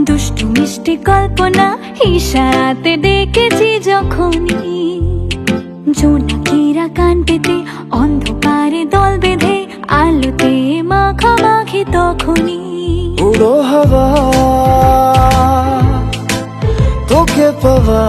দুষ্টু মিষ্টি কল্পনা ইশারাতে ডেকেছি যখনই, জোনাকিরা কান পেতে অন্ধকারে দল বেঁধে আলোতে মাখামাখি তখনই। উড়ো হাওয়া তোকে পাওয়া